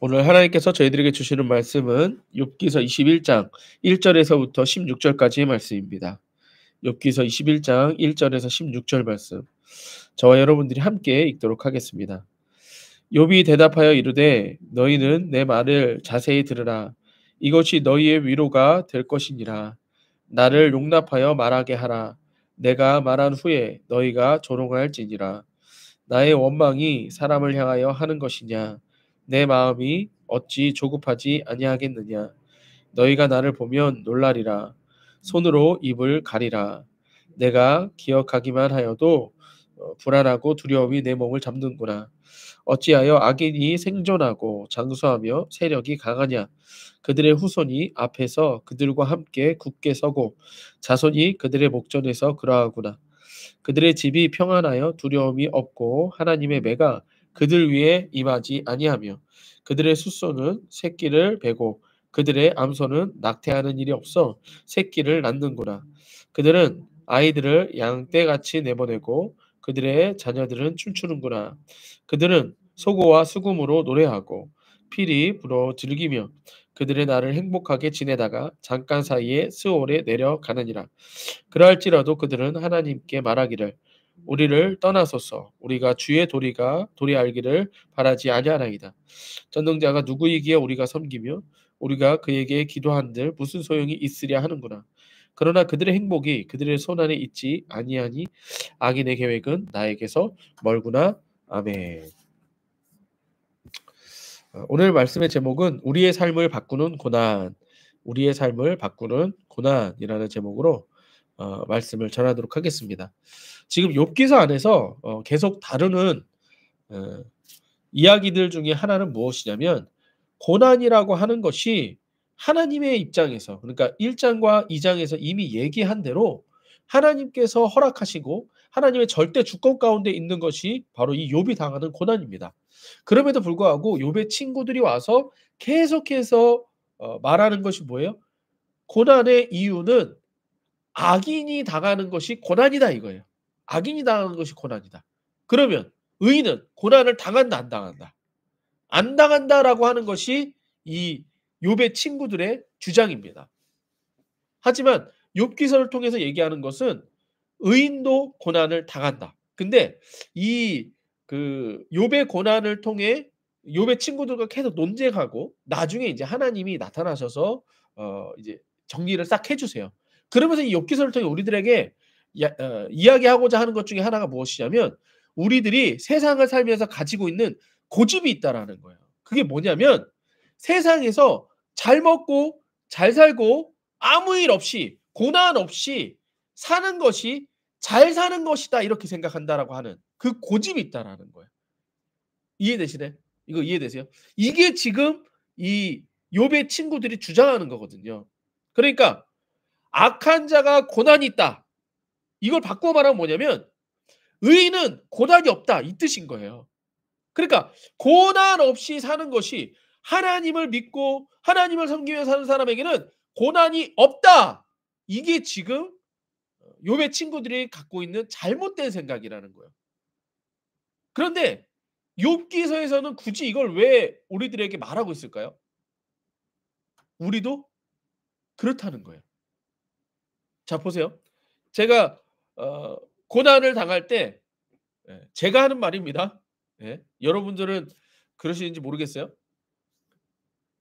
오늘 하나님께서 저희들에게 주시는 말씀은 욥기서 21장 1절에서부터 16절까지의 말씀입니다. 욥기서 21장 1절에서 16절 말씀. 저와 여러분들이 함께 읽도록 하겠습니다. 욥이 대답하여 이르되 너희는 내 말을 자세히 들으라. 이것이 너희의 위로가 될 것이니라. 나를 용납하여 말하게 하라. 내가 말한 후에 너희가 조롱할지니라. 나의 원망이 사람을 향하여 하는 것이냐? 내 마음이 어찌 조급하지 아니하겠느냐? 너희가 나를 보면 놀라리라. 손으로 입을 가리라. 내가 기억하기만 하여도 불안하고 두려움이 내 몸을 잡는구나. 어찌하여 악인이 생존하고 장수하며 세력이 강하냐? 그들의 후손이 앞에서 그들과 함께 굳게 서고 자손이 그들의 목전에서 그러하구나. 그들의 집이 평안하여 두려움이 없고 하나님의 매가 그들 위에 임하지 아니하며 그들의 숫소는 새끼를 베고 그들의 암소는 낙태하는 일이 없어 새끼를 낳는구나. 그들은 아이들을 양떼같이 내보내고 그들의 자녀들은 춤추는구나. 그들은 소고와 수금으로 노래하고 필이 불어 즐기며 그들의 날을 행복하게 지내다가 잠깐 사이에 스올에 내려가느니라. 그러할지라도 그들은 하나님께 말하기를 우리를 떠나소서 우리가 주의 도리 알기를 바라지 아니하나이다. 전능자가 누구이기에 우리가 섬기며 우리가 그에게 기도한들 무슨 소용이 있으랴 하는구나. 그러나 그들의 행복이 그들의 손안에 있지 아니하니 악인의 계획은 나에게서 멀구나. 아멘. 오늘 말씀의 제목은 우리의 삶을 바꾸는 고난, 우리의 삶을 바꾸는 고난이라는 제목으로 말씀을 전하도록 하겠습니다. 지금 욥기서 안에서 계속 다루는 어, 이야기들 중에 하나는 무엇이냐면 고난이라고 하는 것이 하나님의 입장에서 그러니까 1장과 2장에서 이미 얘기한 대로 하나님께서 허락하시고 하나님의 절대 주권 가운데 있는 것이 바로 이 욥이 당하는 고난입니다. 그럼에도 불구하고 욥의 친구들이 와서 계속해서 말하는 것이 뭐예요? 고난의 이유는 악인이 당하는 것이 고난이다 이거예요. 악인이 당하는 것이 고난이다. 그러면 의인은 고난을 당한다 안 당한다? 안 당한다라고 하는 것이 이 욥의 친구들의 주장입니다. 하지만 욥기서를 통해서 얘기하는 것은 의인도 고난을 당한다. 근데 이 욥의 고난을 통해 욥의 친구들과 계속 논쟁하고 나중에 이제 하나님이 나타나셔서 이제 정리를 싹 해 주세요. 그러면서 이 욥기서를 통해 우리들에게 이야기하고자 하는 것 중에 하나가 무엇이냐면 우리들이 세상을 살면서 가지고 있는 고집이 있다라는 거예요. 그게 뭐냐면 세상에서 잘 먹고 잘 살고 아무 일 없이 고난 없이 사는 것이 '잘 사는 것이다.' 이렇게 생각한다라고 하는 그 고집이 있다라는 거예요. 이해되시나요? 이거 이해되세요? 이게 지금 이 욥의 친구들이 주장하는 거거든요. 그러니까 '악한 자가 고난이 있다.' 이걸 바꿔 말하면 뭐냐면 '의인은 고난이 없다.' 이 뜻인 거예요. 그러니까 고난 없이 사는 것이 하나님을 믿고 하나님을 섬기며 사는 사람에게는 고난이 없다. 이게 지금 욥의 친구들이 갖고 있는 잘못된 생각이라는 거예요. 그런데 욥기서에서는 굳이 이걸 왜 우리들에게 말하고 있을까요? 우리도 그렇다는 거예요. 자 보세요. 제가 고난을 당할 때 제가 하는 말입니다. 예. 여러분들은 그러시는지 모르겠어요.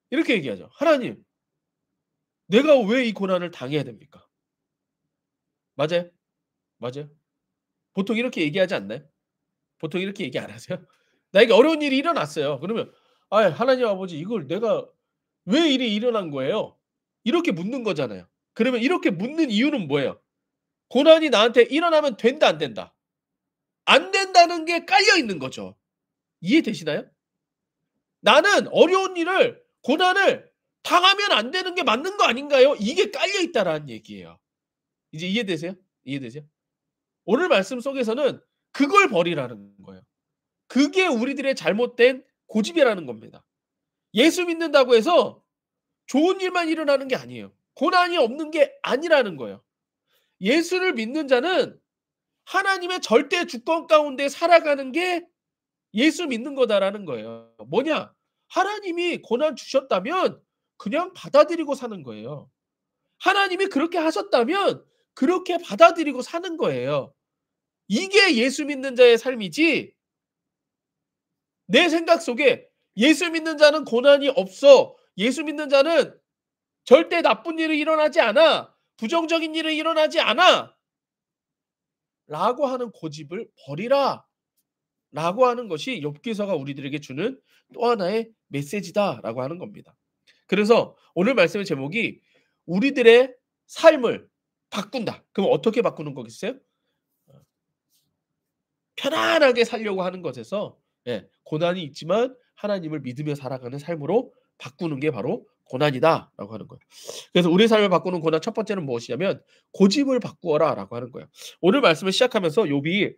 이렇게 얘기하죠. "하나님 내가 왜 이 고난을 당해야 됩니까?" 맞아요? 맞아요? 보통 이렇게 얘기하지 않나요? 보통 이렇게 얘기 안 하세요? 나에게 어려운 일이 일어났어요. 그러면 "아 하나님 아버지 이걸 내가 왜 일이 일어난 거예요?" 이렇게 묻는 거잖아요. 그러면 이렇게 묻는 이유는 뭐예요? 고난이 나한테 일어나면 된다 안 된다? 안 된다는 게 깔려 있는 거죠. 이해되시나요? 나는 어려운 일을 고난을 당하면 안 되는 게 맞는 거 아닌가요? 이게 깔려 있다라는 얘기예요. 이제 이해되세요? 이해되세요? 오늘 말씀 속에서는 그걸 버리라는 거예요. 그게 우리들의 잘못된 고집이라는 겁니다. 예수 믿는다고 해서 좋은 일만 일어나는 게 아니에요. 고난이 없는 게 아니라는 거예요. 예수를 믿는 자는 하나님의 절대 주권 가운데 살아가는 게 예수 믿는 거다라는 거예요. 뭐냐? 하나님이 고난 주셨다면 그냥 받아들이고 사는 거예요. 하나님이 그렇게 하셨다면 그렇게 받아들이고 사는 거예요. 이게 예수 믿는 자의 삶이지 내 생각 속에 예수 믿는 자는 고난이 없어. 예수 믿는 자는 절대 나쁜 일이 일어나지 않아. 부정적인 일이 일어나지 않아. 라고 하는 고집을 버리라. 라고 하는 것이 욥기서가 우리들에게 주는 또 하나의 메시지다라고 하는 겁니다. 그래서 오늘 말씀의 제목이 우리들의 삶을 바꾼다. 그럼 어떻게 바꾸는 거겠어요? 편안하게 살려고 하는 것에서 고난이 있지만 하나님을 믿으며 살아가는 삶으로 바꾸는 게 바로 고난이다라고 하는 거예요. 그래서 우리의 삶을 바꾸는 고난 첫 번째는 무엇이냐면 고집을 바꾸어라라고 하는 거예요. 오늘 말씀을 시작하면서 욥이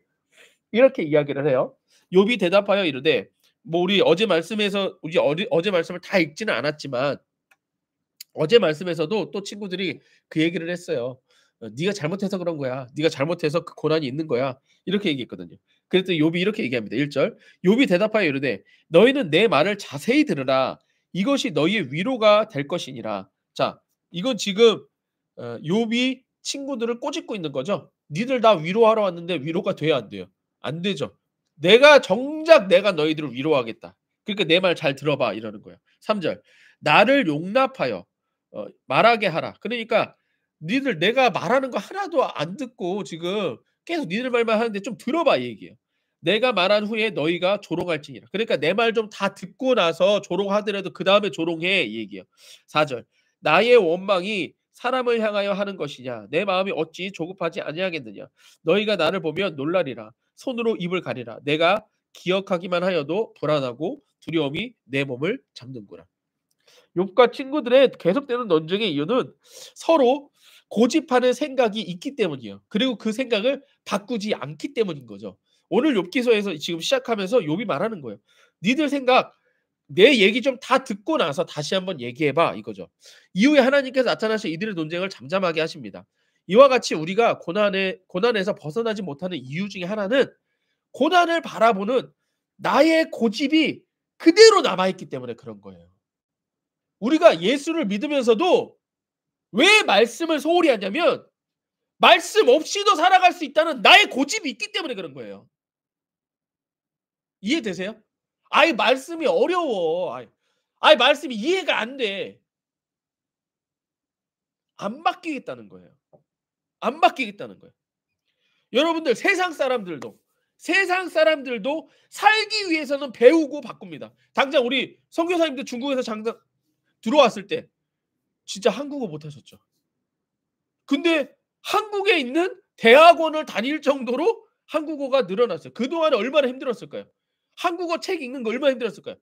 이렇게 이야기를 해요. 욥이 대답하여 이르되 뭐 우리 어제 말씀에서 어제 말씀을 다 읽지는 않았지만 어제 말씀에서도 또 친구들이 그 얘기를 했어요. 네가 잘못해서 그런 거야. 네가 잘못해서 그 고난이 있는 거야. 이렇게 얘기했거든요. 그랬더니 욥이 이렇게 얘기합니다. 1절. 욥이 대답하여 이르되 너희는 내 말을 자세히 들으라. 이것이 너희의 위로가 될 것이니라. 자, 이건 지금 욥이 친구들을 꼬집고 있는 거죠. 니들 다 위로하러 왔는데 위로가 돼야 안 돼요? 안 되죠. 내가 너희들을 위로하겠다. 그러니까 내 말 잘 들어봐 이러는 거예요. 3절. 나를 용납하여 말하게 하라. 그러니까 니들 내가 말하는 거 하나도 안 듣고 지금 계속 니들 말만 하는데 좀 들어봐 이 얘기예요. 내가 말한 후에 너희가 조롱할지니라. 그러니까 내 말 좀 다 듣고 나서 조롱하더라도 그다음에 조롱해 이 얘기예요. 4절. 나의 원망이 사람을 향하여 하는 것이냐 내 마음이 어찌 조급하지 아니하겠느냐. 너희가 나를 보면 놀라리라. 손으로 입을 가리라. 내가 기억하기만 하여도 불안하고 두려움이 내 몸을 잡는구나. 욥과 친구들의 계속되는 논쟁의 이유는 서로 고집하는 생각이 있기 때문이에요. 그리고 그 생각을 바꾸지 않기 때문인 거죠. 오늘 욥기서에서 지금 시작하면서 욥이 말하는 거예요. 니들 생각 내 얘기 좀 다 듣고 나서 다시 한번 얘기해 봐 이거죠. 이후에 하나님께서 나타나셔 이들의 논쟁을 잠잠하게 하십니다. 이와 같이 우리가 고난에서 벗어나지 못하는 이유 중에 하나는 고난을 바라보는 나의 고집이 그대로 남아 있기 때문에 그런 거예요. 우리가 예수를 믿으면서도 왜 말씀을 소홀히 하냐면 말씀 없이도 살아갈 수 있다는 나의 고집이 있기 때문에 그런 거예요. 이해되세요? 아이 말씀이 어려워. 아이 말씀이 이해가 안 돼. 안 바뀌겠다는 거예요. 안 바뀌겠다는 거예요. 여러분들 세상 사람들도 살기 위해서는 배우고 바꿉니다. 당장 우리 선교사님들 중국에서 장사 들어왔을 때 진짜 한국어 못하셨죠. 근데 한국에 있는 대학원을 다닐 정도로 한국어가 늘어났어요. 그동안에 얼마나 힘들었을까요? 한국어 책 읽는 거 얼마나 힘들었을까요?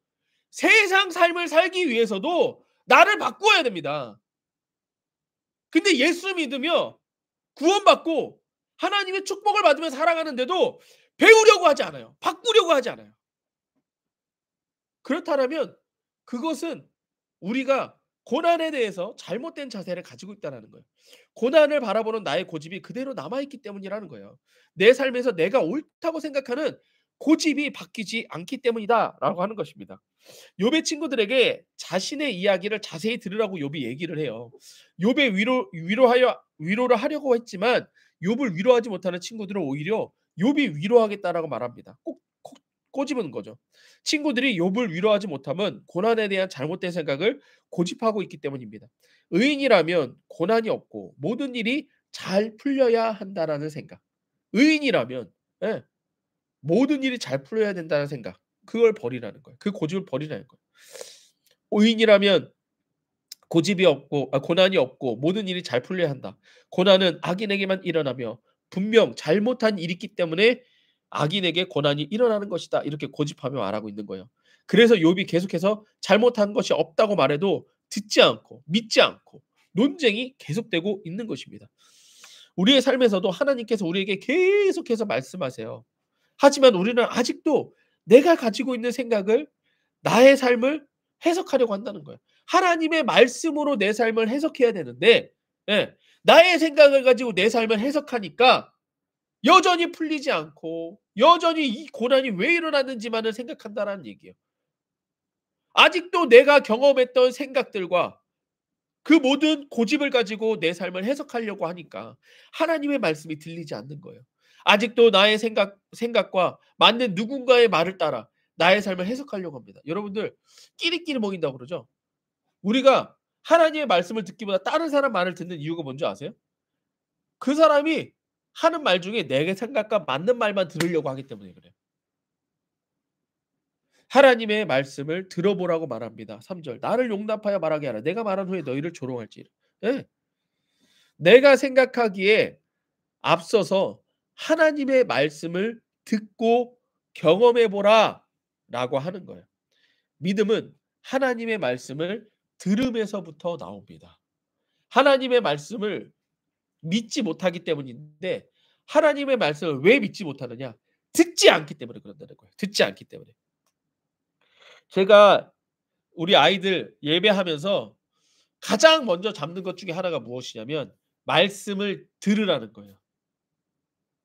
세상 삶을 살기 위해서도 나를 바꿔야 됩니다. 근데 예수 믿으며 구원받고 하나님의 축복을 받으며 살아가는데도 배우려고 하지 않아요. 바꾸려고 하지 않아요. 그렇다면 그것은 우리가 고난에 대해서 잘못된 자세를 가지고 있다는 거예요. 고난을 바라보는 나의 고집이 그대로 남아있기 때문이라는 거예요. 내 삶에서 내가 옳다고 생각하는 고집이 바뀌지 않기 때문이다라고 하는 것입니다. 욥의 친구들에게 자신의 이야기를 자세히 들으라고 욥이 얘기를 해요. 욥의 위로를 하려고 했지만 욥을 위로하지 못하는 친구들은 오히려 욥이 위로하겠다라고 말합니다. 꼭 꼬집은 거죠. 친구들이 욥을 위로하지 못하면 고난에 대한 잘못된 생각을 고집하고 있기 때문입니다. 의인이라면 고난이 없고 모든 일이 잘 풀려야 한다라는 생각. 의인이라면 예, 모든 일이 잘 풀려야 된다는 생각. 그걸 버리라는 거예요. 그 고집을 버리라는 거예요. 의인이라면 고난이 없고 모든 일이 잘 풀려야 한다. 고난은 악인에게만 일어나며 분명 잘못한 일이 있기 때문에 악인에게 고난이 일어나는 것이다. 이렇게 고집하며 말하고 있는 거예요. 그래서 욥이 계속해서 잘못한 것이 없다고 말해도 듣지 않고 믿지 않고 논쟁이 계속되고 있는 것입니다. 우리의 삶에서도 하나님께서 우리에게 계속해서 말씀하세요. 하지만 우리는 아직도 내가 가지고 있는 생각을 나의 삶을 해석하려고 한다는 거예요. 하나님의 말씀으로 내 삶을 해석해야 되는데 나의 생각을 가지고 내 삶을 해석하니까 여전히 풀리지 않고 여전히 이 고난이 왜 일어났는지만을 생각한다라는 얘기예요. 아직도 내가 경험했던 생각들과 그 모든 고집을 가지고 내 삶을 해석하려고 하니까 하나님의 말씀이 들리지 않는 거예요. 아직도 나의 생각과 맞는 누군가의 말을 따라 나의 삶을 해석하려고 합니다. 여러분들 끼리끼리 모인다고 그러죠. 우리가 하나님의 말씀을 듣기보다 다른 사람 말을 듣는 이유가 뭔지 아세요? 그 사람이 하는 말 중에 내 생각과 맞는 말만 들으려고 하기 때문에 그래요. 하나님의 말씀을 들어보라고 말합니다. 3 절. "나를 용납하여 말하게 하라. 내가 말한 후에 너희를 조롱할지라." 예. 내가 생각하기에 앞서서 하나님의 말씀을 듣고 경험해 보라라고 하는 거예요. 믿음은 하나님의 말씀을 들음에서부터 나옵니다. 하나님의 말씀을 믿지 못하기 때문인데 하나님의 말씀을 왜 믿지 못하느냐? 듣지 않기 때문에 그런다는 거예요. 듣지 않기 때문에. 제가 우리 아이들 예배하면서 가장 먼저 잡는 것 중에 하나가 무엇이냐면 말씀을 들으라는 거예요.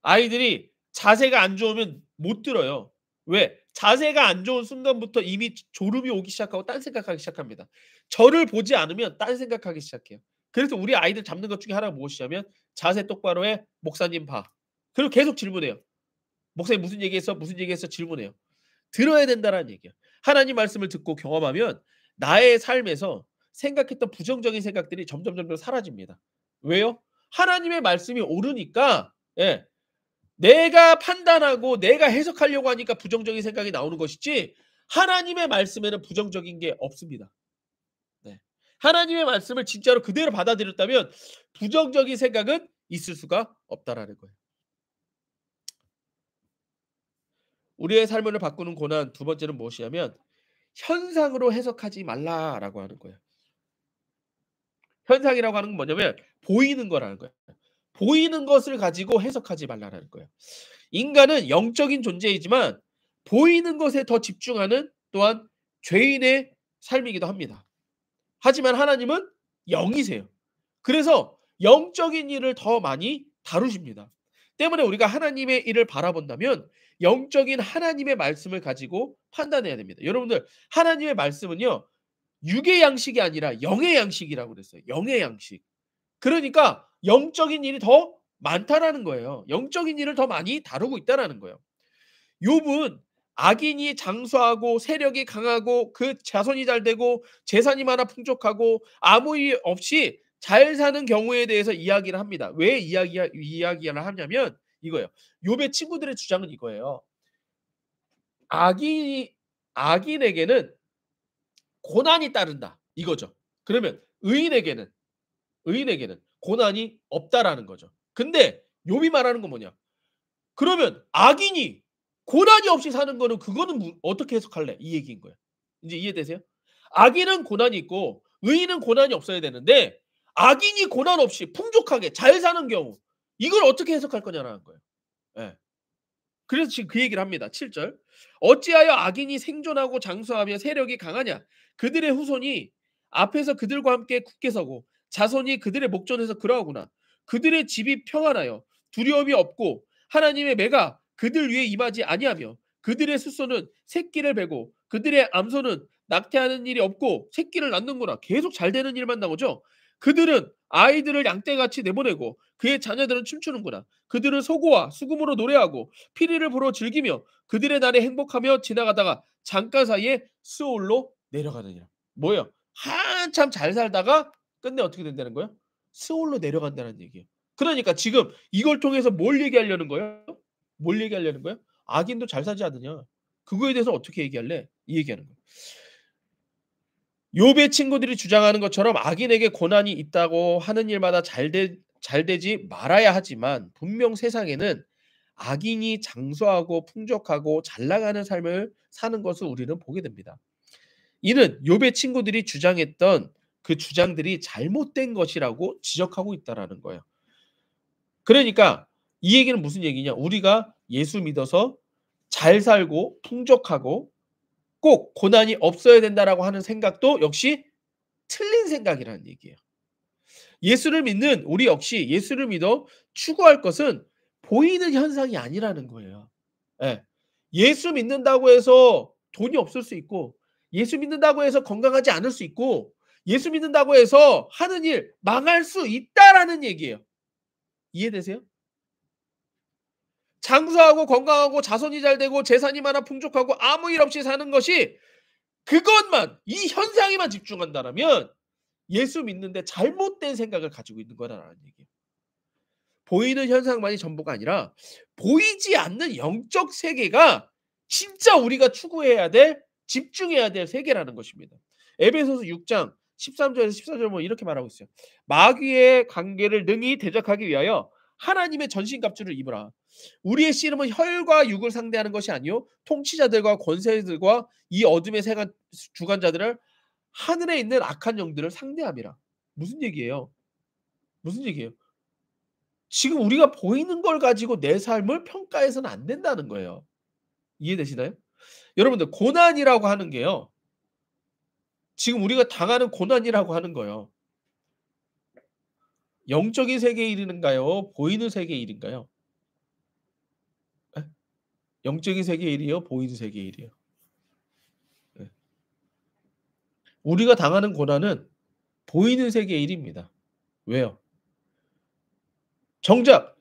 아이들이 자세가 안 좋으면 못 들어요. 왜? 자세가 안 좋은 순간부터 이미 졸음이 오기 시작하고 딴 생각하기 시작합니다. 저를 보지 않으면 딴 생각하기 시작해요. 그래서 우리 아이들 잡는 것 중에 하나가 무엇이냐면 "자세 똑바로 해. 목사님 봐." 그리고 계속 질문해요. "목사님 무슨 얘기했어? 무슨 얘기했어?" 질문해요. 들어야 된다라는 얘기야. 하나님 말씀을 듣고 경험하면 나의 삶에서 생각했던 부정적인 생각들이 점점 사라집니다. 왜요? 하나님의 말씀이 옳으니까 예. 내가 판단하고 내가 해석하려고 하니까 부정적인 생각이 나오는 것이지 하나님의 말씀에는 부정적인 게 없습니다. 네. 하나님의 말씀을 진짜로 그대로 받아들였다면 부정적인 생각은 있을 수가 없다라는 거예요. 우리의 삶을 바꾸는 고난 두 번째는 무엇이냐면 현상으로 해석하지 말라라고 하는 거예요. 현상이라고 하는 건 뭐냐면 보이는 거라는 거예요. 보이는 것을 가지고 해석하지 말라라는 거예요. 인간은 영적인 존재이지만 보이는 것에 더 집중하는 또한 죄인의 삶이기도 합니다. 하지만 하나님은 영이세요. 그래서 영적인 일을 더 많이 다루십니다. 때문에 우리가 하나님의 일을 바라본다면 영적인 하나님의 말씀을 가지고 판단해야 됩니다. 여러분들 하나님의 말씀은요. 육의 양식이 아니라 영의 양식이라고 그랬어요. 영의 양식. 그러니까 영적인 일이 더 많다라는 거예요. 영적인 일을 더 많이 다루고 있다라는 거예요. 욥은 악인이 장수하고 세력이 강하고 그 자손이 잘 되고 재산이 많아 풍족하고 아무 일 없이 잘 사는 경우에 대해서 이야기를 합니다. 왜 이야기를 하냐면 이거예요. 욥의 친구들의 주장은 이거예요. 악인이 악인에게는 고난이 따른다. 이거죠. 그러면 의인에게는 고난이 없다라는 거죠. 근데 욥이 말하는 건 뭐냐? 그러면 악인이 고난이 없이 사는 거는 그거는 어떻게 해석할래? 이 얘기인 거예요. 이제 이해되세요? 악인은 고난이 있고 의인은 고난이 없어야 되는데 악인이 고난 없이 풍족하게 잘 사는 경우 이걸 어떻게 해석할 거냐라는 거예요. 예. 그래서 지금 그 얘기를 합니다. 7 절. "어찌하여 악인이 생존하고 장수하며 세력이 강하냐? 그들의 후손이 앞에서 그들과 함께 굳게 서고 자손이 그들의 목전에서 그러하구나. 그들의 집이 평안하여 두려움이 없고 하나님의 매가 그들 위에 임하지 아니하며 그들의 숫소는 새끼를 베고 그들의 암소는 낙태하는 일이 없고 새끼를 낳는구나." 계속 잘 되는 일만 나오죠. "그들은 아이들을 양떼같이 내보내고 그의 자녀들은 춤추는구나. 그들은 소고와 수금으로 노래하고 피리를 불어 즐기며 그들의 날에 행복하며 지나가다가 잠깐 사이에 스올로 내려가느니라." 뭐예요? 한참 잘 살다가 끝내 어떻게 된다는 거예요? 스올로 내려간다는 얘기예요. 그러니까 지금 이걸 통해서 뭘 얘기하려는 거예요? 뭘 얘기하려는 거예요? "악인도 잘 사지 않느냐. 그거에 대해서 어떻게 얘기할래?" 이 얘기하는 거예요. 욥의 친구들이 주장하는 것처럼 악인에게 고난이 있다고 하는 일마다 잘 되지 말아야 하지만 분명 세상에는 악인이 장수하고 풍족하고 잘 나가는 삶을 사는 것을 우리는 보게 됩니다. 이는 욥의 친구들이 주장했던 그 주장들이 잘못된 것이라고 지적하고 있다라는 거예요. 그러니까 이 얘기는 무슨 얘기냐? 우리가 예수 믿어서 잘 살고 풍족하고 꼭 고난이 없어야 된다라고 하는 생각도 역시 틀린 생각이라는 얘기예요. 예수를 믿는 우리 역시 예수를 믿어 추구할 것은 보이는 현상이 아니라는 거예요. 예. 예수 믿는다고 해서 돈이 없을 수 있고 예수 믿는다고 해서 건강하지 않을 수 있고 예수 믿는다고 해서 하는 일 망할 수 있다라는 얘기예요. 이해되세요? 장수하고 건강하고 자손이 잘 되고 재산이 많아 풍족하고 아무 일 없이 사는 것이 그것만 이 현상에만 집중한다라면 예수 믿는데 잘못된 생각을 가지고 있는 거다라는 얘기예요. 보이는 현상만이 전부가 아니라 보이지 않는 영적 세계가 진짜 우리가 추구해야 될 집중해야 될 세계라는 것입니다. 에베소서 6장 13절에서 14절 보면 이렇게 말하고 있어요. 마귀의 관계를 능히 대적하기 위하여 하나님의 전신갑주를 입으라. 우리의 씨름은 혈과 육을 상대하는 것이 아니요 통치자들과 권세들과 이 어둠의 세간 주관자들을 하늘에 있는 악한 영들을 상대함이라. 무슨 얘기예요? 무슨 얘기예요? 지금 우리가 보이는 걸 가지고 내 삶을 평가해서는 안 된다는 거예요. 이해되시나요? 여러분들 고난이라고 하는 게요. 지금 우리가 당하는 고난이라고 하는 거요. 영적인 세계의 일인가요? 보이는 세계의 일인가요? 예? 영적인 세계의 일이요? 보이는 세계의 일이요? 예. 우리가 당하는 고난은 보이는 세계의 일입니다. 왜요? 정작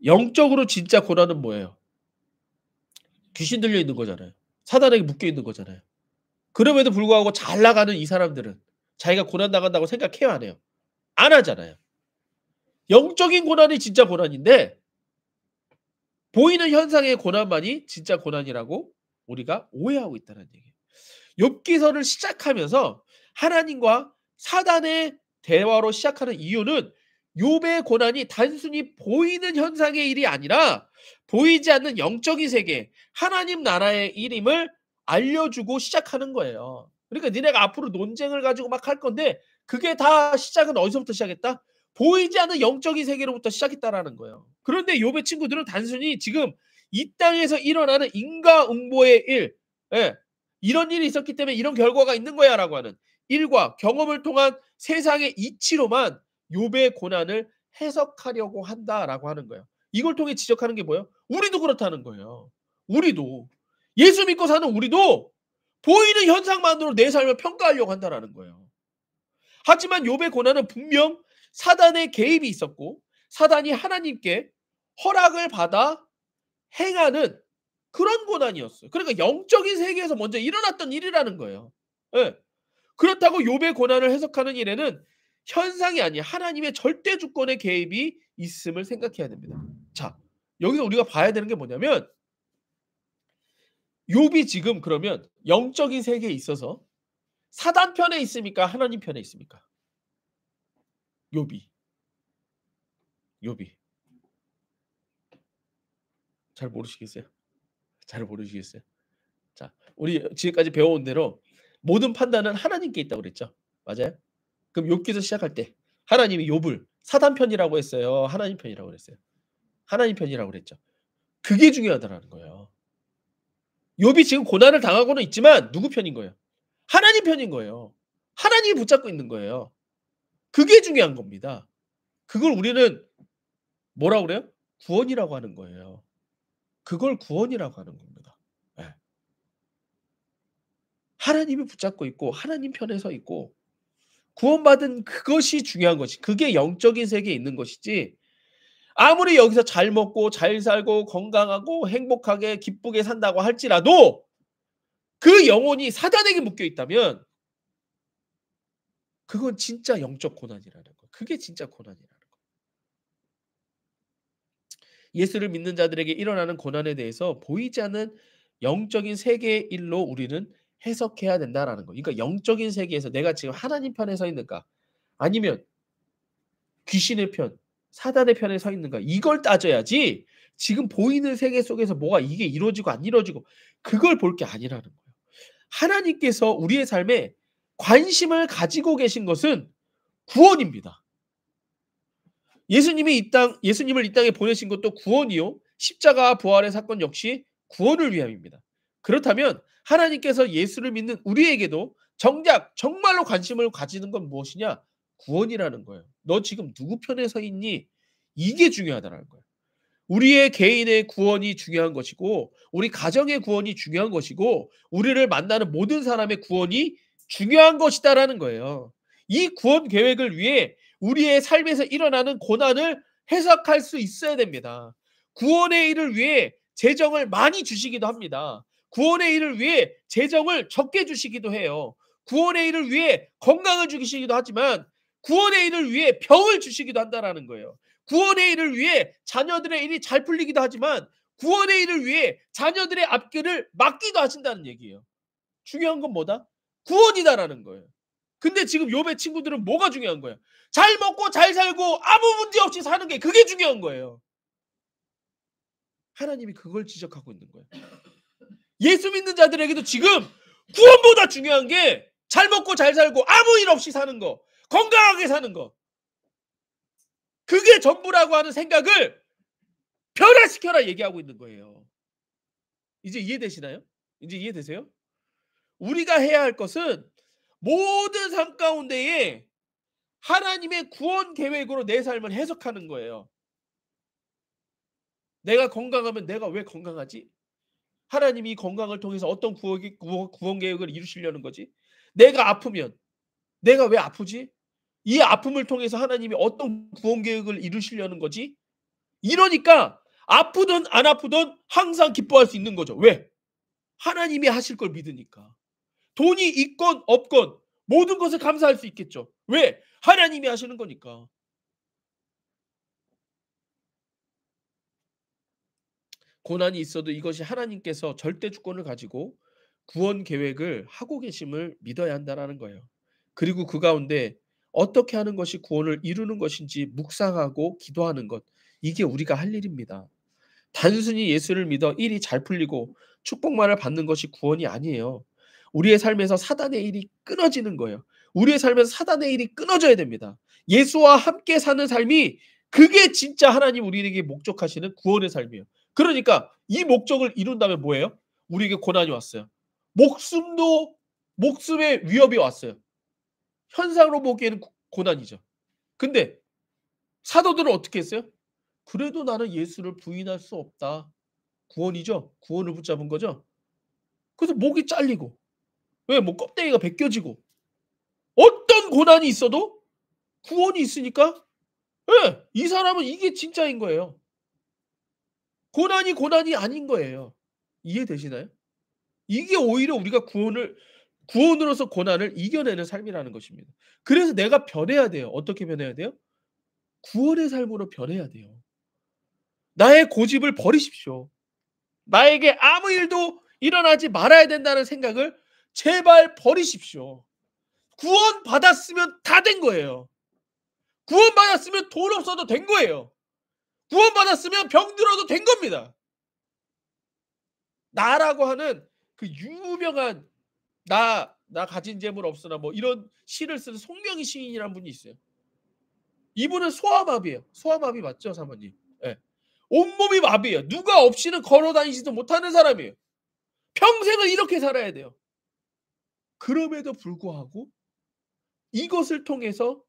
영적으로 진짜 고난은 뭐예요? 귀신 들려 있는 거잖아요. 사단에게 묶여 있는 거잖아요. 그럼에도 불구하고 잘 나가는 이 사람들은 자기가 고난 당한다고 생각해요, 안 해요? 안 하잖아요. 영적인 고난이 진짜 고난인데 보이는 현상의 고난만이 진짜 고난이라고 우리가 오해하고 있다는 얘기예요. 욥기서를 시작하면서 하나님과 사단의 대화로 시작하는 이유는 욥의 고난이 단순히 보이는 현상의 일이 아니라 보이지 않는 영적인 세계, 하나님 나라의 일임을 알려주고 시작하는 거예요. 그러니까 니네가 앞으로 논쟁을 가지고 막 할 건데 그게 다 시작은 어디서부터 시작했다? 보이지 않는 영적인 세계로부터 시작했다라는 거예요. 그런데 욥의 친구들은 단순히 지금 이 땅에서 일어나는 인과응보의 일, 예, 이런 일이 있었기 때문에 이런 결과가 있는 거야라고 하는 일과 경험을 통한 세상의 이치로만 욥의 고난을 해석하려고 한다라고 하는 거예요. 이걸 통해 지적하는 게 뭐예요? 우리도 그렇다는 거예요. 우리도 예수 믿고 사는 우리도 보이는 현상만으로 내 삶을 평가하려고 한다라는 거예요. 하지만 욥의 고난은 분명 사단의 개입이 있었고 사단이 하나님께 허락을 받아 행하는 그런 고난이었어요. 그러니까 영적인 세계에서 먼저 일어났던 일이라는 거예요. 예. 그렇다고 욥의 고난을 해석하는 일에는 현상이 아닌 하나님의 절대 주권의 개입이 있음을 생각해야 됩니다. 자, 여기서 우리가 봐야 되는 게 뭐냐면 욥이 지금 그러면 영적인 세계에 있어서 사단 편에 있습니까? 하나님 편에 있습니까? 욥이. 욥이. 잘 모르시겠어요? 잘 모르시겠어요? 자, 우리 지금까지 배워온 대로 모든 판단은 하나님께 있다고 그랬죠. 맞아요? 그럼 욥기서 시작할 때 하나님이 욥을 사단 편이라고 했어요? 하나님 편이라고 그랬어요? 하나님 편이라고 그랬죠. 그게 중요하다라는 거예요. 욥이 지금 고난을 당하고는 있지만 누구 편인 거예요? 하나님 편인 거예요. 하나님이 붙잡고 있는 거예요. 그게 중요한 겁니다. 그걸 우리는 뭐라고 그래요? 구원이라고 하는 거예요. 그걸 구원이라고 하는 겁니다. 예. 하나님이 붙잡고 있고 하나님 편에 서 있고 구원받은 그것이 중요한 것이 그게 영적인 세계에 있는 것이지 아무리 여기서 잘 먹고 잘 살고 건강하고 행복하게 기쁘게 산다고 할지라도 그 영혼이 사단에게 묶여 있다면 그건 진짜 영적 고난이라는 거예요. 그게 진짜 고난이라는 거예요. 예수를 믿는 자들에게 일어나는 고난에 대해서 보이지 않는 영적인 세계의 일로 우리는 해석해야 된다라는 거예요. 그러니까 영적인 세계에서 내가 지금 하나님 편에 서 있는가 아니면 귀신의 편, 사단의 편에 서 있는가 이걸 따져야지 지금 보이는 세계 속에서 뭐가 이게 이루어지고 안 이루어지고 그걸 볼 게 아니라는 거예요. 하나님께서 우리의 삶에 관심을 가지고 계신 것은 구원입니다. 예수님을 이 땅에 보내신 것도 구원이요. 십자가 부활의 사건 역시 구원을 위함입니다. 그렇다면 하나님께서 예수를 믿는 우리에게도 정작 정말로 관심을 가지는 건 무엇이냐? 구원이라는 거예요. 너 지금 누구 편에 서 있니? 이게 중요하다는 거예요. 우리의 개인의 구원이 중요한 것이고 우리 가정의 구원이 중요한 것이고 우리를 만나는 모든 사람의 구원이 중요한 것이다라는 거예요. 이 구원 계획을 위해 우리의 삶에서 일어나는 고난을 해석할 수 있어야 됩니다. 구원의 일을 위해 재정을 많이 주시기도 합니다. 구원의 일을 위해 재정을 적게 주시기도 해요. 구원의 일을 위해 건강을 주시기도 하지만 구원의 일을 위해 병을 주시기도 한다라는 거예요. 구원의 일을 위해 자녀들의 일이 잘 풀리기도 하지만 구원의 일을 위해 자녀들의 앞길을 막기도 하신다는 얘기예요. 중요한 건 뭐다? 구원이다라는 거예요. 근데 지금 욥의 친구들은 뭐가 중요한 거예요? 잘 먹고 잘 살고 아무 문제 없이 사는 게 그게 중요한 거예요. 하나님이 그걸 지적하고 있는 거예요. 예수 믿는 자들에게도 지금 구원보다 중요한 게 잘 먹고 잘 살고 아무 일 없이 사는 거, 건강하게 사는 거. 그게 전부라고 하는 생각을 변화시켜라 얘기하고 있는 거예요. 이제 이해되시나요? 이제 이해되세요? 우리가 해야 할 것은 모든 삶 가운데에 하나님의 구원 계획으로 내 삶을 해석하는 거예요. 내가 건강하면 내가 왜 건강하지? 하나님이 건강을 통해서 어떤 구원 계획을 이루시려는 거지? 내가 아프면 내가 왜 아프지? 이 아픔을 통해서 하나님이 어떤 구원 계획을 이루시려는 거지? 이러니까 아프든 안 아프든 항상 기뻐할 수 있는 거죠. 왜? 하나님이 하실 걸 믿으니까. 돈이 있건 없건 모든 것을 감사할 수 있겠죠. 왜? 하나님이 하시는 거니까. 고난이 있어도 이것이 하나님께서 절대 주권을 가지고 구원 계획을 하고 계심을 믿어야 한다라는 거예요. 그리고 그 가운데 어떻게 하는 것이 구원을 이루는 것인지 묵상하고 기도하는 것. 이게 우리가 할 일입니다. 단순히 예수를 믿어 일이 잘 풀리고 축복만을 받는 것이 구원이 아니에요. 우리의 삶에서 사단의 일이 끊어지는 거예요. 우리의 삶에서 사단의 일이 끊어져야 됩니다. 예수와 함께 사는 삶이 그게 진짜 하나님 우리에게 목적하시는 구원의 삶이에요. 그러니까 이 목적을 이룬다면 뭐예요? 우리에게 고난이 왔어요. 목숨의 위협이 왔어요. 현상으로 보기에는 고난이죠. 근데 사도들은 어떻게 했어요? 그래도 나는 예수를 부인할 수 없다. 구원이죠. 구원을 붙잡은 거죠. 그래서 목이 잘리고 왜 뭐 껍데기가 벗겨지고 어떤 고난이 있어도 구원이 있으니까 예, 이 사람은 이게 진짜인 거예요. 고난이 아닌 거예요. 이해되시나요? 이게 오히려 우리가 구원으로서 고난을 이겨내는 삶이라는 것입니다. 그래서 내가 변해야 돼요. 어떻게 변해야 돼요? 구원의 삶으로 변해야 돼요. 나의 고집을 버리십시오. 나에게 아무 일도 일어나지 말아야 된다는 생각을 제발 버리십시오. 구원받았으면 다 된 거예요. 구원받았으면 돈 없어도 된 거예요. 구원받았으면 병 들어도 된 겁니다. 나라고 하는 그 유명한 나 가진 재물 없으나 뭐 이런 시를 쓰는 송명희 시인이라는 분이 있어요. 이분은 소아마비예요. 소아마비 맞죠, 사모님? 예. 온몸이 마비예요. 누가 없이는 걸어 다니지도 못하는 사람이에요. 평생을 이렇게 살아야 돼요. 그럼에도 불구하고 이것을 통해서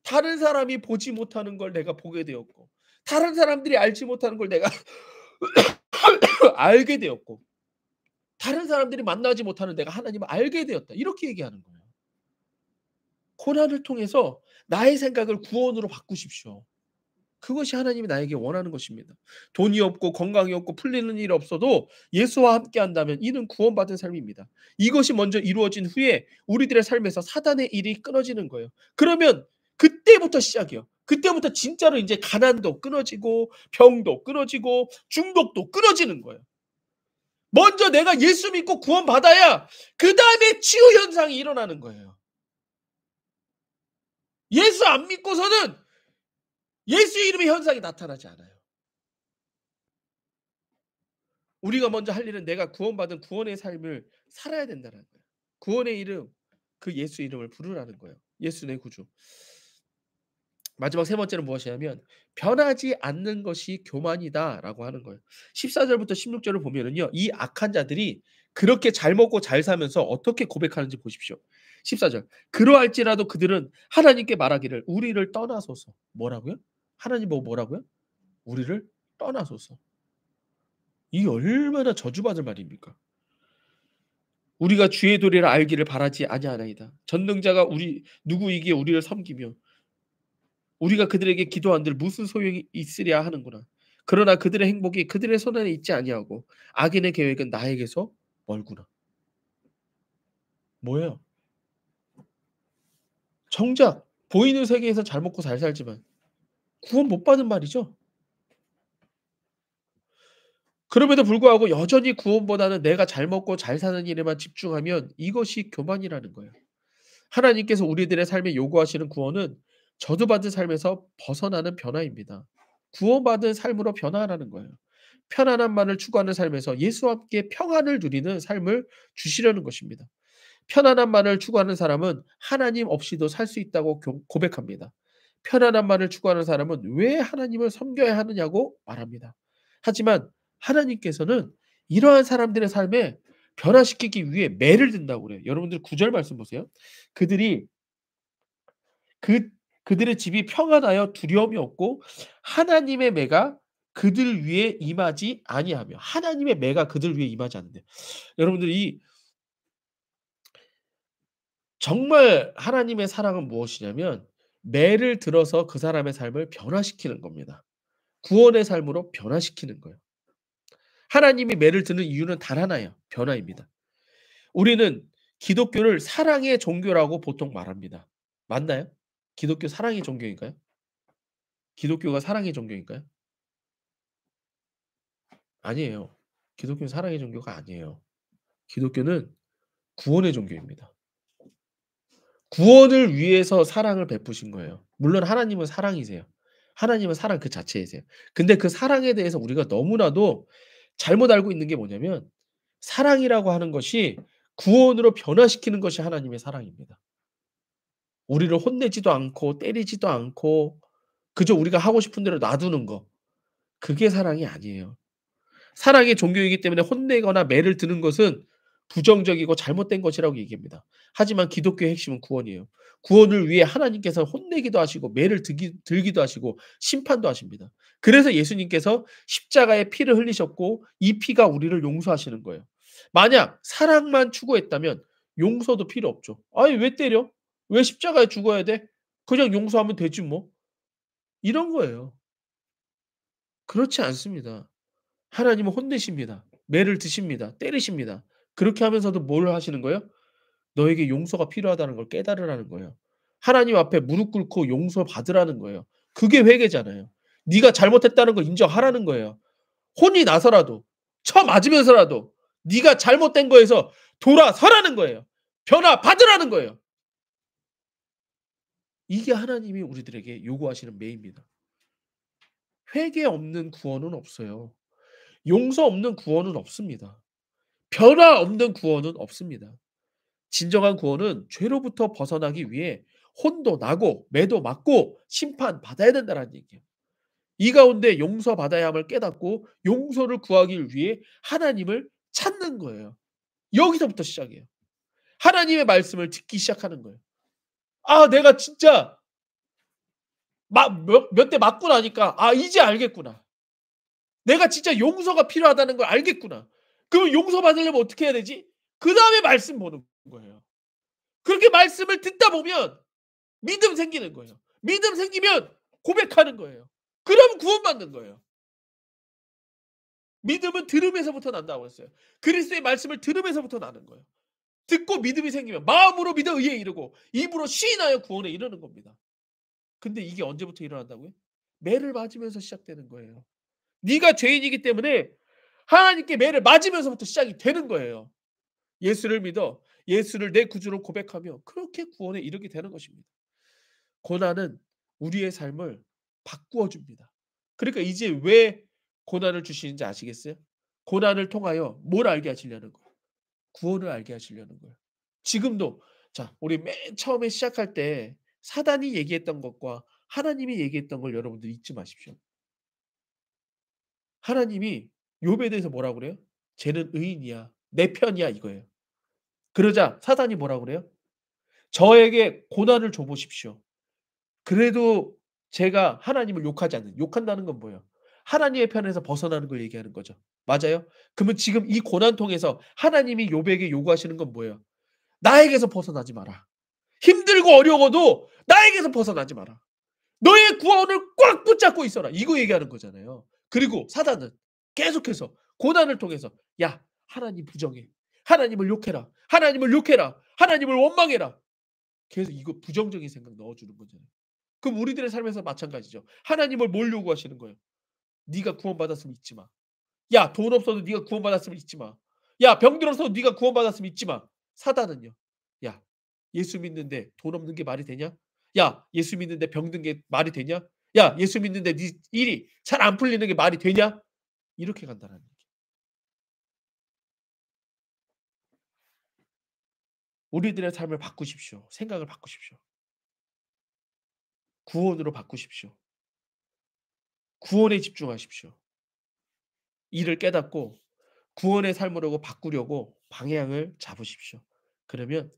다른 사람이 보지 못하는 걸 내가 보게 되었고 다른 사람들이 알지 못하는 걸 내가 알게 되었고 다른 사람들이 만나지 못하는 내가 하나님을 알게 되었다. 이렇게 얘기하는 거예요. 고난을 통해서 나의 생각을 구원으로 바꾸십시오. 그것이 하나님이 나에게 원하는 것입니다. 돈이 없고 건강이 없고 풀리는 일 없어도 예수와 함께 한다면 이는 구원받은 삶입니다. 이것이 먼저 이루어진 후에 우리들의 삶에서 사단의 일이 끊어지는 거예요. 그러면 그때부터 시작이에요. 그때부터 진짜로 이제 가난도 끊어지고 병도 끊어지고 중독도 끊어지는 거예요. 먼저 내가 예수 믿고 구원받아야 그다음에 치유 현상이 일어나는 거예요. 예수 안 믿고서는 예수 이름의 현상이 나타나지 않아요. 우리가 먼저 할 일은 내가 구원받은 구원의 삶을 살아야 된다는 거예요. 구원의 이름, 그 예수 이름을 부르라는 거예요. 예수 내 구주. 마지막 세 번째는 무엇이냐면 변하지 않는 것이 교만이다라고 하는 거예요. 14절부터 16절을 보면은요. 이 악한 자들이 그렇게 잘 먹고 잘 사면서 어떻게 고백하는지 보십시오. 14절. 그러할지라도 그들은 하나님께 말하기를 우리를 떠나소서. 뭐라고요? 하나님 보고 뭐라고요? 우리를 떠나소서. 이게 얼마나 저주받을 말입니까? 우리가 주의 도리를 알기를 바라지 아니하나이다. 전능자가 우리 누구이기에 우리를 섬기며 우리가 그들에게 기도한들 무슨 소용이 있으랴 하는구나. 그러나 그들의 행복이 그들의 손 안에 있지 아니하고 악인의 계획은 나에게서 멀구나. 뭐예요? 정작 보이는 세계에서 잘 먹고 잘 살지만 구원 못 받은 말이죠. 그럼에도 불구하고 여전히 구원보다는 내가 잘 먹고 잘 사는 일에만 집중하면 이것이 교만이라는 거예요. 하나님께서 우리들의 삶에 요구하시는 구원은 저주받은 삶에서 벗어나는 변화입니다. 구원받은 삶으로 변화하라는 거예요. 편안함만을 추구하는 삶에서 예수와 함께 평안을 누리는 삶을 주시려는 것입니다. 편안함만을 추구하는 사람은 하나님 없이도 살 수 있다고 고백합니다. 편안함만을 추구하는 사람은 왜 하나님을 섬겨야 하느냐고 말합니다. 하지만 하나님께서는 이러한 사람들의 삶에 변화시키기 위해 매를 든다고 그래요. 여러분들 9절 말씀 보세요. 그들이 그 그들의 집이 평안하여 두려움이 없고 하나님의 매가 그들 위에 임하지 아니하며 하나님의 매가 그들 위에 임하지 않는데 여러분들 이 정말 하나님의 사랑은 무엇이냐면 매를 들어서 그 사람의 삶을 변화시키는 겁니다. 구원의 삶으로 변화시키는 거예요. 하나님이 매를 드는 이유는 단 하나예요. 변화입니다. 우리는 기독교를 사랑의 종교라고 보통 말합니다. 맞나요? 기독교 사랑의 종교인가요? 기독교가 사랑의 종교인가요? 아니에요. 기독교는 사랑의 종교가 아니에요. 기독교는 구원의 종교입니다. 구원을 위해서 사랑을 베푸신 거예요. 물론 하나님은 사랑이세요. 하나님은 사랑 그 자체이세요. 근데 그 사랑에 대해서 우리가 너무나도 잘못 알고 있는 게 뭐냐면 사랑이라고 하는 것이 구원으로 변화시키는 것이 하나님의 사랑입니다. 우리를 혼내지도 않고 때리지도 않고 그저 우리가 하고 싶은 대로 놔두는 거. 그게 사랑이 아니에요. 사랑의 종교이기 때문에 혼내거나 매를 드는 것은 부정적이고 잘못된 것이라고 얘기합니다. 하지만 기독교의 핵심은 구원이에요. 구원을 위해 하나님께서 혼내기도 하시고 매를 들기도 하시고 심판도 하십니다. 그래서 예수님께서 십자가에 피를 흘리셨고 이 피가 우리를 용서하시는 거예요. 만약 사랑만 추구했다면 용서도 필요 없죠. 아니 왜 때려? 왜 십자가에 죽어야 돼? 그냥 용서하면 되지 뭐. 이런 거예요. 그렇지 않습니다. 하나님은 혼내십니다. 매를 드십니다. 때리십니다. 그렇게 하면서도 뭘 하시는 거예요? 너에게 용서가 필요하다는 걸 깨달으라는 거예요. 하나님 앞에 무릎 꿇고 용서받으라는 거예요. 그게 회개잖아요. 네가 잘못했다는 걸 인정하라는 거예요. 혼이 나서라도 쳐 맞으면서라도 네가 잘못된 거에서 돌아서라는 거예요. 변화 받으라는 거예요. 이게 하나님이 우리들에게 요구하시는 매입니다. 회개 없는 구원은 없어요. 용서 없는 구원은 없습니다. 변화 없는 구원은 없습니다. 진정한 구원은 죄로부터 벗어나기 위해 혼도 나고 매도 맞고 심판받아야 된다는 얘기예요. 이 가운데 용서받아야 함을 깨닫고 용서를 구하기 위해 하나님을 찾는 거예요. 여기서부터 시작이에요. 하나님의 말씀을 듣기 시작하는 거예요. 아 내가 진짜 몇 대 맞고 나니까 '아 이제 알겠구나. 내가 진짜 용서가 필요하다는 걸 알겠구나.' 그럼 용서받으려면 어떻게 해야 되지? 그다음에 말씀 보는 거예요. 그렇게 말씀을 듣다 보면 믿음 생기는 거예요. 믿음 생기면 고백하는 거예요. 그럼 구원받는 거예요. 믿음은 들음에서부터 난다고 했어요. 그리스도의 말씀을 들음에서부터 나는 거예요. 듣고 믿음이 생기면 마음으로 믿어 의에 이르고 입으로 시인하여 구원에 이르는 겁니다. 근데 이게 언제부터 일어난다고요? 매를 맞으면서 시작되는 거예요. 네가 죄인이기 때문에 하나님께 매를 맞으면서부터 시작이 되는 거예요. 예수를 믿어 예수를 내 구주로 고백하며 그렇게 구원에 이르게 되는 것입니다. 고난은 우리의 삶을 바꾸어 줍니다. 그러니까 이제 왜 고난을 주시는지 아시겠어요? 고난을 통하여 뭘 알게 하시려는 거예요? 구원을 알게 하시려는 거예요. 지금도 자, 우리 맨 처음에 시작할 때 사단이 얘기했던 것과 하나님이 얘기했던 걸 여러분들 잊지 마십시오. 하나님이 욥에 대해서 뭐라고 그래요? "쟤는 의인이야. 내 편이야." 이거예요. 그러자 사단이 뭐라고 그래요? "저에게 고난을 줘 보십시오. 그래도 제가 하나님을 욕하지 않는" 욕한다는 건 뭐예요? 하나님의 편에서 벗어나는 걸 얘기하는 거죠. 맞아요? 그러면 지금 이 고난 통해서 하나님이 욥에게 요구하시는 건 뭐예요? 나에게서 벗어나지 마라. 힘들고 어려워도 나에게서 벗어나지 마라. 너의 구원을 꽉 붙잡고 있어라. 이거 얘기하는 거잖아요. 그리고 사단은 계속해서 고난을 통해서 야, 하나님 부정해. 하나님을 욕해라. 하나님을 욕해라. 하나님을 원망해라. 계속 이거 부정적인 생각 넣어주는 거잖아요. 그럼 우리들의 삶에서 마찬가지죠. 하나님을 뭘 요구하시는 거예요? 네가 구원받았으면 잊지 마. 야, 돈 없어도 네가 구원받았으면 잊지 마. 야, 병 들어서 네가 구원받았으면 잊지 마. 사단은요. 야, 예수 믿는데 돈 없는 게 말이 되냐? 야, 예수 믿는데 병든 게 말이 되냐? 야, 예수 믿는데 네 일이 잘 안 풀리는 게 말이 되냐? 이렇게 간다는 얘기예요. 우리들의 삶을 바꾸십시오. 생각을 바꾸십시오. 구원으로 바꾸십시오. 구원에 집중하십시오. 이를 깨닫고 구원의 삶으로 바꾸려고 방향을 잡으십시오. 그러면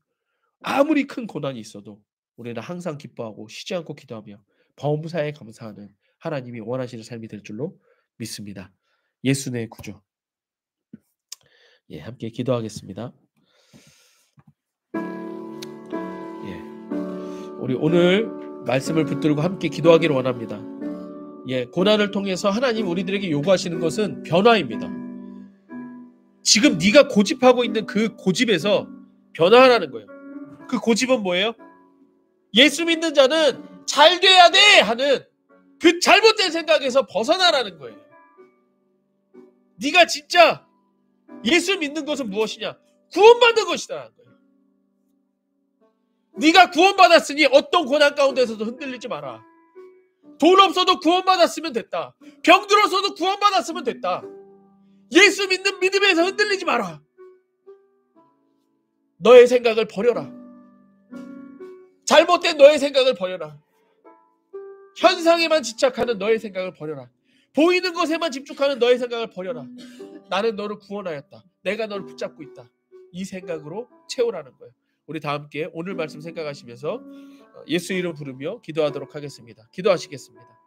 아무리 큰 고난이 있어도 우리는 항상 기뻐하고 쉬지 않고 기도하며 범사에 감사하는 하나님이 원하시는 삶이 될 줄로 믿습니다. 예수의 구주. 예, 함께 기도하겠습니다. 예, 우리 오늘 말씀을 붙들고 함께 기도하기를 원합니다. 예, 고난을 통해서 하나님 우리들에게 요구하시는 것은 변화입니다. 지금 네가 고집하고 있는 그 고집에서 변화하라는 거예요. 그 고집은 뭐예요? 예수 믿는 자는 잘 돼야 돼 하는 그 잘못된 생각에서 벗어나라는 거예요. 네가 진짜 예수 믿는 것은 무엇이냐? 구원받는 것이다. 네가 구원받았으니 어떤 고난 가운데서도 흔들리지 마라. 돈 없어도 구원받았으면 됐다. 병 들어서도 구원받았으면 됐다. 예수 믿는 믿음에서 흔들리지 마라. 너의 생각을 버려라. 잘못된 너의 생각을 버려라. 현상에만 집착하는 너의 생각을 버려라. 보이는 것에만 집중하는 너의 생각을 버려라. 나는 너를 구원하였다. 내가 너를 붙잡고 있다. 이 생각으로 채우라는 거예요. 우리 다 함께 오늘 말씀 생각하시면서 예수 이름 부르며 기도하도록 하겠습니다. 기도하시겠습니다.